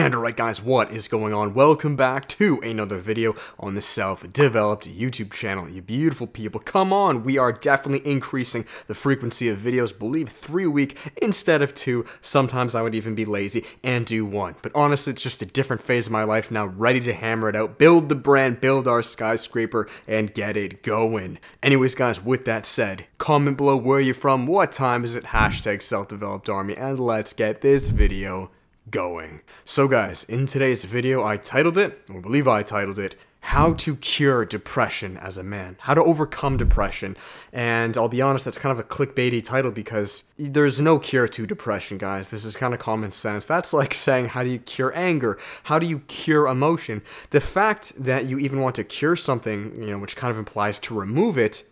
And alright guys, what is going on? Welcome back to another video on the self-developed YouTube channel. You beautiful people, come on, we are definitely increasing the frequency of videos, believe 3 a week instead of 2. Sometimes I would even be lazy and do 1. But honestly, it's just a different phase of my life now, ready to hammer it out, build the brand, build our skyscraper, and get it going. Anyways guys, with that said, comment below where you're from, what time is it, hashtag self-developed army, and let's get this video going. So guys, in today's video I titled it, or believe I titled it, How to Cure Depression as a Man. How to overcome depression. And I'll be honest, that's kind of a clickbaity title because there's no cure to depression, guys. This is kind of common sense. That's like saying, how do you cure anger? How do you cure emotion? The fact that you even want to cure something, which kind of implies to remove it,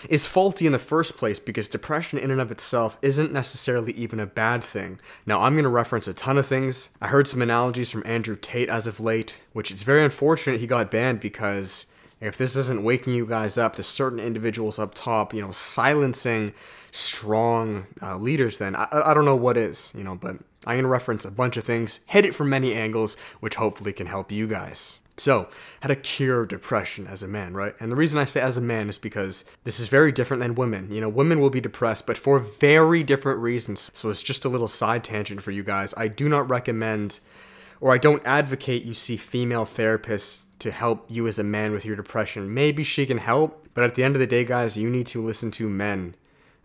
is faulty in the first place because depression in and of itself isn't necessarily even a bad thing. Now, I'm going to reference a ton of things. I heard some analogies from Andrew Tate as of late, which is very unfortunate he got banned because if this isn't waking you guys up to certain individuals up top, silencing strong leaders, then I don't know what is, but I'm going to reference a bunch of things, hit it from many angles, which hopefully can help you guys. So, how to cure depression as a man, right? And the reason I say as a man is because this is very different than women. Women will be depressed, but for very different reasons. So it's just a little side tangent for you guys. I do not recommend, or I don't advocate you see female therapists to help you as a man with your depression. Maybe she can help, but at the end of the day, guys, you need to listen to men.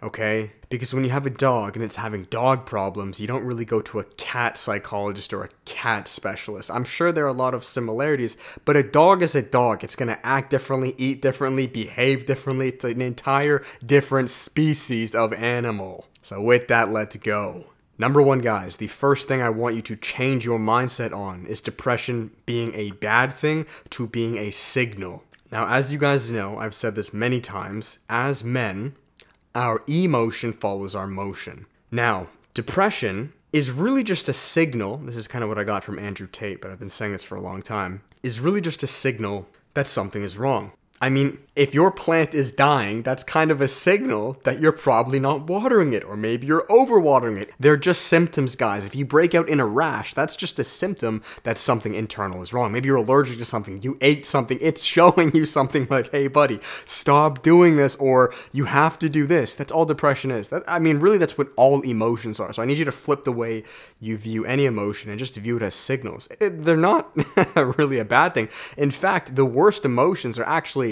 Okay? Because when you have a dog and it's having dog problems, you don't really go to a cat psychologist or a cat specialist. I'm sure there are a lot of similarities, but a dog is a dog. It's going to act differently, eat differently, behave differently. It's an entire different species of animal. So with that, let's go. Number 1, guys, the first thing I want you to change your mindset on is depression being a bad thing to being a signal. Now, as you guys know, I've said this many times, as men, our emotion follows our motion. Now, depression is really just a signal, this is kind of what I got from Andrew Tate, but I've been saying this for a long time, is really just a signal that something is wrong. I mean, if your plant is dying, that's kind of a signal that you're probably not watering it, or maybe you're overwatering it. They're just symptoms, guys. If you break out in a rash, that's just a symptom that something internal is wrong. Maybe you're allergic to something, you ate something, it's showing you something like, hey buddy, stop doing this, or you have to do this. That's all depression is. Really that's what all emotions are. So I need you to flip the way you view any emotion and just view it as signals. They're not really a bad thing. In fact, the worst emotions are actually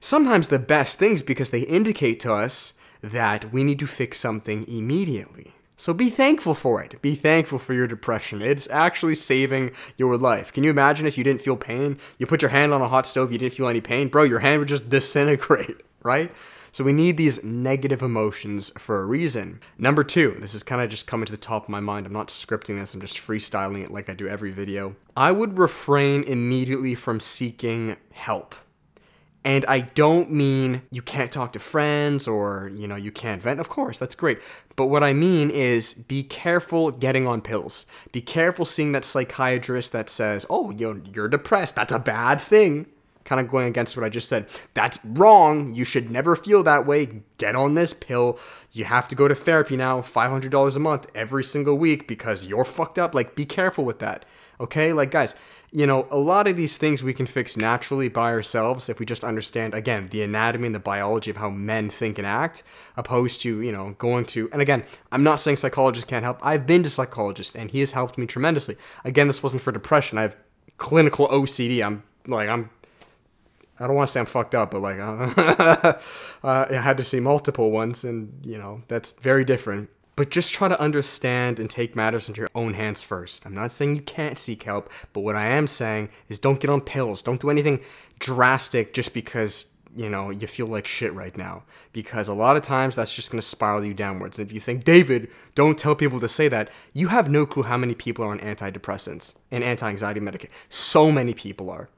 sometimes the best things because they indicate to us that we need to fix something immediately. So be thankful for it. Be thankful for your depression. It's actually saving your life. Can you imagine if you didn't feel pain? You put your hand on a hot stove, you didn't feel any pain? Bro, your hand would just disintegrate, right? So we need these negative emotions for a reason. Number 2, this is kind of just coming to the top of my mind. I'm not scripting this, I'm just freestyling it like I do every video. I would refrain immediately from seeking help. And I don't mean you can't talk to friends or, you can't vent. Of course, that's great. But what I mean is be careful getting on pills. Be careful seeing that psychiatrist that says, oh, you're depressed. That's a bad thing. Kind of going against what I just said. That's wrong. You should never feel that way. Get on this pill. You have to go to therapy now, $500 a month every single week because you're fucked up. Like, be careful with that. Okay? Like, guys, a lot of these things we can fix naturally by ourselves if we just understand, again, the anatomy and the biology of how men think and act, opposed to, going to, and again, I'm not saying psychologists can't help. I've been to psychologists and he has helped me tremendously. Again, this wasn't for depression. I have clinical OCD. I don't want to say I'm fucked up, but I had to see multiple ones and, that's very different. But just try to understand and take matters into your own hands first. I'm not saying you can't seek help, but what I am saying is don't get on pills. Don't do anything drastic just because, you feel like shit right now. Because a lot of times that's just going to spiral you downwards. And if you think, David, don't tell people to say that, you have no clue how many people are on antidepressants and anti-anxiety medication. So many people are.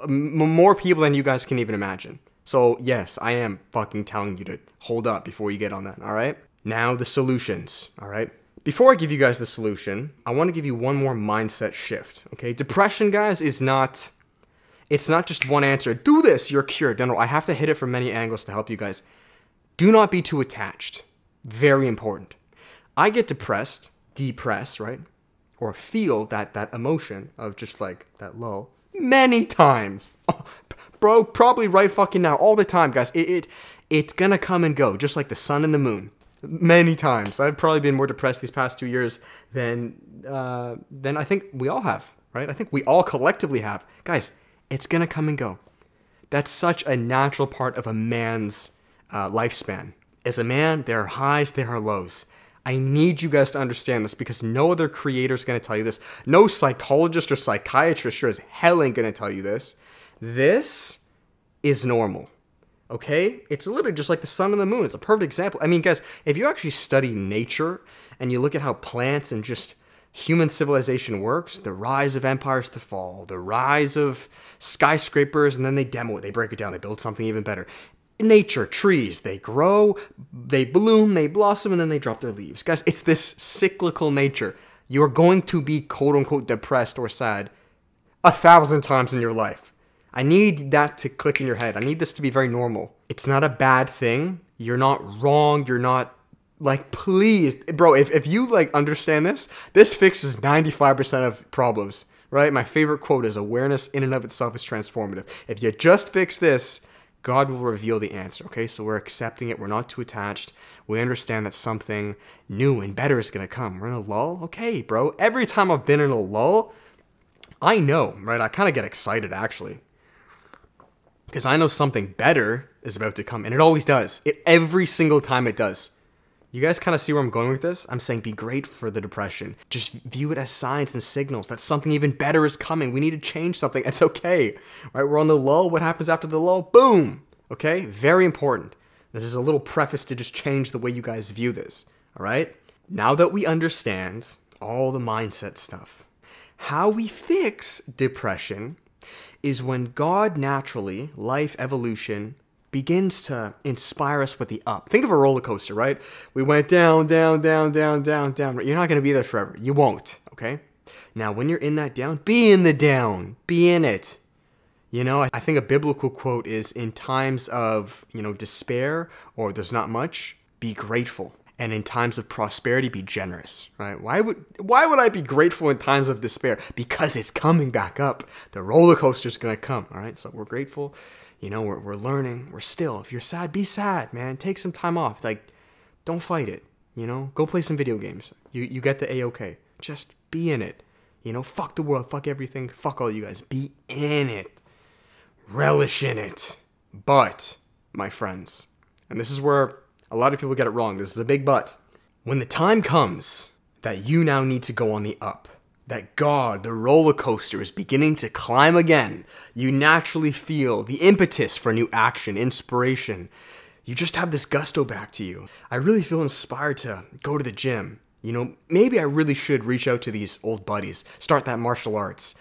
More people than you guys can even imagine. So yes, I am fucking telling you to hold up before you get on that, alright? Now the solutions, alright? Before I give you guys the solution, I want to give you one more mindset shift, okay? Depression, guys, it's not just one answer. Do this, you're cured. No, I have to hit it from many angles to help you guys. Do not be too attached. Very important. I get depressed, right? or feel that emotion of just like that lull many times. Oh, bro, probably right fucking now, all the time, guys. It's gonna come and go, just like the sun and the moon. Many times. I've probably been more depressed these past 2 years than I think we all have, right? I think we all collectively have. Guys, it's gonna come and go. That's such a natural part of a man's lifespan. As a man, there are highs, there are lows. I need you guys to understand this because no other creator is going to tell you this. No psychologist or psychiatrist sure as hell ain't going to tell you this. This is normal. Okay? It's literally just like the sun and the moon. It's a perfect example. I mean, guys, if you actually study nature and you look at how plants and just human civilization works, the rise of empires to fall, the rise of skyscrapers, and then they demo it, they break it down, they build something even better. Nature, trees, they grow, they bloom, they blossom, and then they drop their leaves. Guys, it's this cyclical nature. You're going to be quote-unquote depressed or sad 1,000 times in your life. I need that to click in your head. I need this to be very normal. It's not a bad thing. You're not wrong. You're not, like, please. Bro, if you, like, understand this, this fixes 95% of problems, right? My favorite quote is, awareness in and of itself is transformative. If you just fix this, God will reveal the answer, okay? So we're accepting it. We're not too attached. We understand that something new and better is going to come. We're in a lull? Okay, bro. Every time I've been in a lull, I know, right? I kind of get excited, actually. Because I know something better is about to come. And it always does. Every single time it does. You guys kind of see where I'm going with this? I'm saying be grateful for the depression. Just view it as signs and signals that something even better is coming. We need to change something. It's okay. Right? We're on the lull. What happens after the lull? Boom. Okay? Very important. This is a little preface to just change the way you guys view this. All right? Now that we understand all the mindset stuff, how we fix depression is when God naturally, life, evolution, begins to inspire us with the up. Think of a roller coaster, right? We went down, down, down, down, down, down. You're not going to be there forever. You won't, okay? Now, when you're in that down, be in the down. Be in it. You know, I think a biblical quote is, in times of, despair or there's not much, be grateful. And in times of prosperity, be generous, right? Why would I be grateful in times of despair? Because it's coming back up. The roller coaster's going to come, all right? So we're grateful. We're learning. We're still. If you're sad, be sad, man. Take some time off. Like, don't fight it. Go play some video games. You get the A-OK. Just be in it. Fuck the world. Fuck everything. Fuck all you guys. Be in it. Relish in it. But, my friends, and this is where a lot of people get it wrong. This is a big but. When the time comes that you now need to go on the up, that God, the roller coaster, is beginning to climb again, you naturally feel the impetus for new action, inspiration. You just have this gusto back to you. I really feel inspired to go to the gym. Maybe I really should reach out to these old buddies, start that martial arts,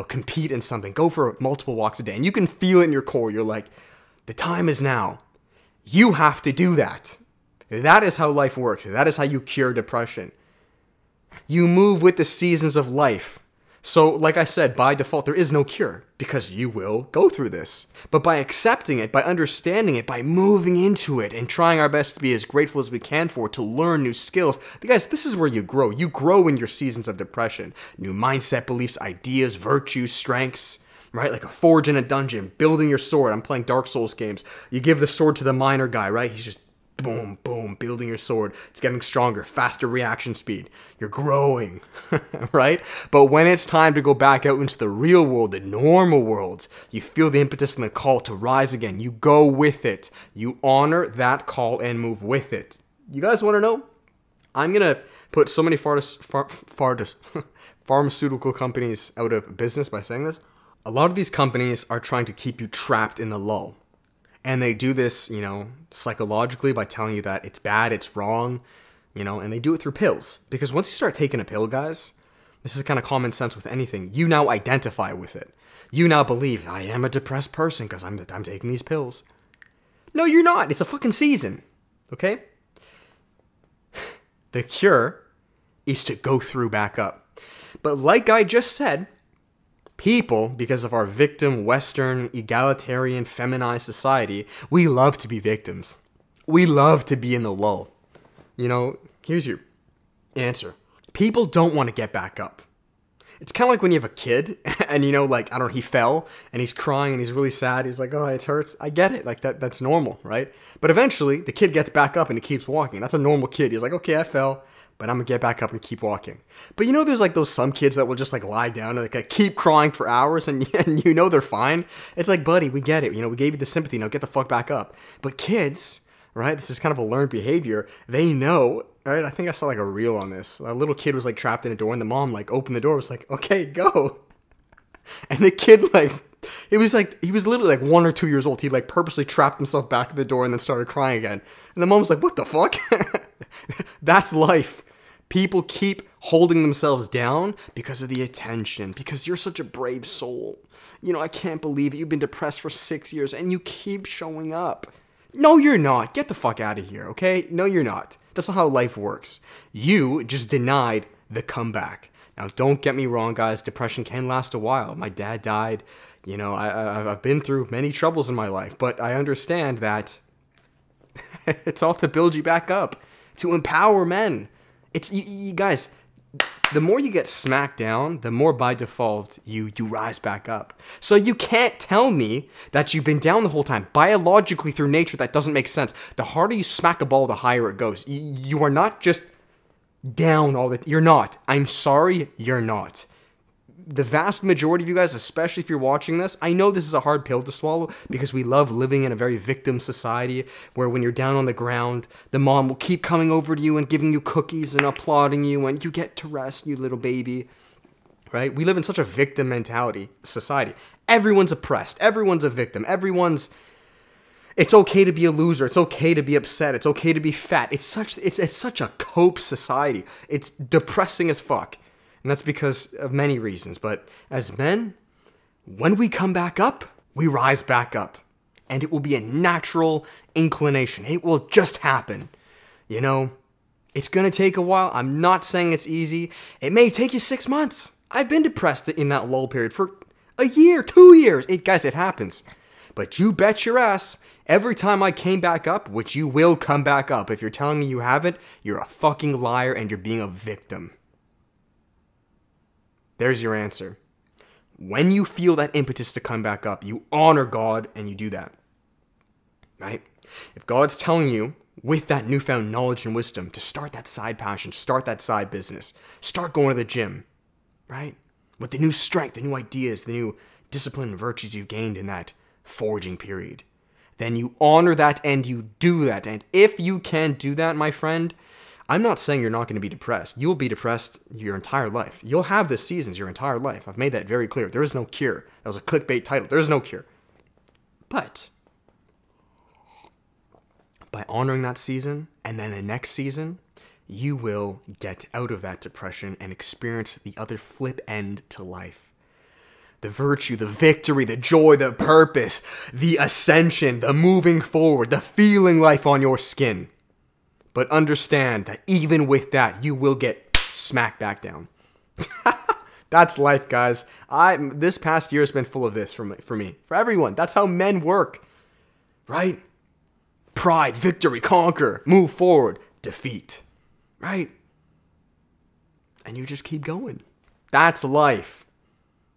compete in something, go for multiple walks a day. And you can feel it in your core. You're like, the time is now. You have to do that. That is how life works. That is how you cure depression. You move with the seasons of life. So, like I said, by default, there is no cure because you will go through this. But by accepting it, by understanding it, by moving into it and trying our best to be as grateful as we can for it, to learn new skills, because this is where you grow. You grow in your seasons of depression. New mindset, beliefs, ideas, virtues, strengths, right? Like a forge in a dungeon, building your sword. I'm playing Dark Souls games. You give the sword to the miner guy, right? He's just boom, boom, building your sword. It's getting stronger, faster reaction speed. You're growing, right? But when it's time to go back out into the real world, the normal world, you feel the impetus and the call to rise again. You go with it. You honor that call and move with it. You guys want to know? I'm going to put so many pharmaceutical companies out of business by saying this. A lot of these companies are trying to keep you trapped in the lull. And they do this, psychologically by telling you that it's bad, it's wrong, and they do it through pills. Because once you start taking a pill, guys, this is kind of common sense with anything. You now identify with it. You now believe, I am a depressed person because I'm taking these pills. No, you're not. It's a fucking season. Okay? The cure is to go through back up. But like I just said, people, because of our victim, Western, egalitarian, feminized society, we love to be victims. We love to be in the lull. Here's your answer. People don't want to get back up. It's kind of like when you have a kid and, you know, like, I don't know, he fell and he's crying and he's really sad. He's like, oh, it hurts. I get it. Like, that's normal, right? But eventually, the kid gets back up and he keeps walking. That's a normal kid. He's like, okay, I fell, but I'm going to get back up and keep walking. But, you know, there's like those some kids that will just like lie down and like keep crying for hours and you know they're fine. It's like, buddy, we get it. You know, we gave you the sympathy. Now get the fuck back up. But kids, right, this is kind of a learned behavior. They know. All right, I think I saw like a reel on this. A little kid was like trapped in a door and the mom like opened the door, was like, okay, go. And the kid like, he was literally like 1 or 2 years old. He like purposely trapped himself back at the door and then started crying again. And the mom was like, what the fuck? That's life. People keep holding themselves down because of the attention, because you're such a brave soul. You know, I can't believe it. You've been depressed for 6 years and you keep showing up. No, you're not. Get the fuck out of here, okay? No, you're not. That's not how life works. You just denied the comeback. Now, don't get me wrong, guys. Depression can last a while. My dad died. You know, I've been through many troubles in my life, but I understand that it's all to build you back up, to empower men. It's, you guys, the more you get smacked down, the more by default you rise back up. So you can't tell me that you've been down the whole time. Biologically, through nature, that doesn't make sense. The harder you smack a ball, the higher it goes. You are not just down all the time. You're not. I'm sorry, you're not. The vast majority of you guys, especially if you're watching this, I know this is a hard pill to swallow because we love living in a very victim society where when you're down on the ground, the mom will keep coming over to you and giving you cookies and applauding you and you get to rest, you little baby, right? We live in such a victim mentality society. Everyone's oppressed. Everyone's a victim. It's okay to be a loser. It's okay to be upset. It's okay to be fat. It's such a cope society. It's depressing as fuck. And that's because of many reasons. But as men, when we come back up, we rise back up. And it will be a natural inclination. It will just happen. You know, it's going to take a while. I'm not saying it's easy. It may take you 6 months. I've been depressed in that lull period for a year, 2 years. Guys, it happens. But you bet your ass, every time I came back up, which you will come back up. If you're telling me you haven't, you're a fucking liar and you're being a victim. There's your answer. When you feel that impetus to come back up, you honor God and you do that. Right? If God's telling you, with that newfound knowledge and wisdom, to start that side passion, start that side business, start going to the gym, right? With the new strength, the new ideas, the new discipline and virtues you've gained in that forging period, then you honor that and you do that. And if you can do that, my friend, I'm not saying you're not going to be depressed. You'll be depressed your entire life. You'll have the seasons your entire life. I've made that very clear. There is no cure. That was a clickbait title. There is no cure. But by honoring that season and then the next season, you will get out of that depression and experience the other flip end to life. The virtue, the victory, the joy, the purpose, the ascension, the moving forward, the feeling life on your skin. But understand that even with that, you will get smacked back down. That's life, guys. This past year has been full of this for me, for everyone. That's how men work, right? Pride, victory, conquer, move forward, defeat, right? And you just keep going. That's life.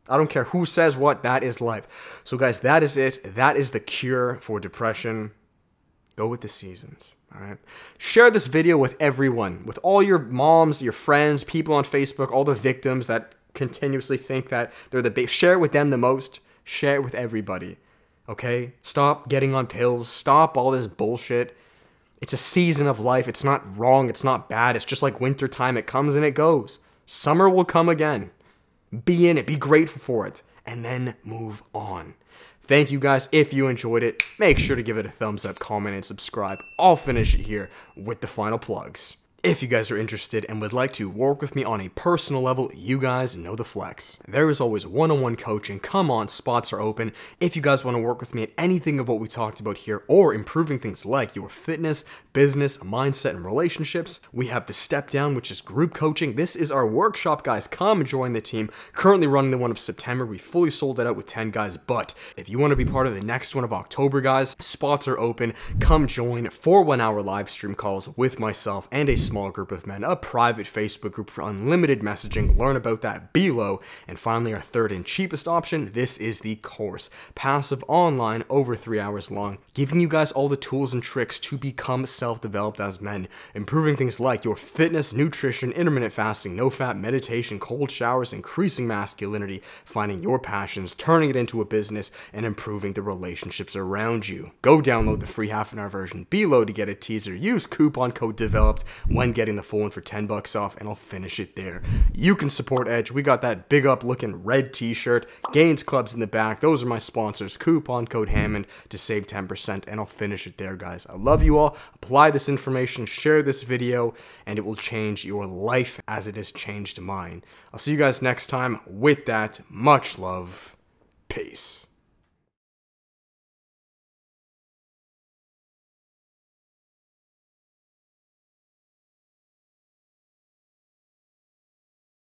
I don't care who says what, that is life. So guys, that is it. That is the cure for depression. Go with the seasons. All right. Share this video with everyone, with all your moms, your friends, people on Facebook, all the victims that continuously think that they're the base. Share it with them the most. Share it with everybody. Okay? Stop getting on pills. Stop all this bullshit. It's a season of life. It's not wrong. It's not bad. It's just like winter time. It comes and it goes. Summer will come again. Be in it. Be grateful for it. And then move on. Thank you guys. If you enjoyed it, make sure to give it a thumbs up, comment, and subscribe. I'll finish it here with the final plugs. If you guys are interested and would like to work with me on a personal level, you guys know the flex. There is always one-on-one coaching. Come on, spots are open. If you guys want to work with me at anything of what we talked about here or improving things like your fitness, business, mindset, and relationships, we have the step down, which is group coaching. This is our workshop, guys. Come join the team. Currently running the one of September. We fully sold it out with 10 guys, but if you want to be part of the next one of October, guys, spots are open. Come join for 1 hour live stream calls with myself and a small small group of men, a private Facebook group for unlimited messaging. Learn about that below. And finally, our third and cheapest option, this is the course. Passive online, over 3 hours long, giving you guys all the tools and tricks to become self-developed as men, improving things like your fitness, nutrition, intermittent fasting, no-fat, meditation, cold showers, increasing masculinity, finding your passions, turning it into a business, and improving the relationships around you. Go download the free half-an-hour version below to get a teaser. Use coupon code DEVELOPED when getting the full one for 10 bucks off, and I'll finish it there. You can support Edge. We got that big up looking red t-shirt, Gains Clubs in the back. Those are my sponsors. Coupon code Hammond to save 10%, and I'll finish it there, guys. I love you all. Apply this information, share this video, and it will change your life as it has changed mine. I'll see you guys next time. With that, much love. Peace.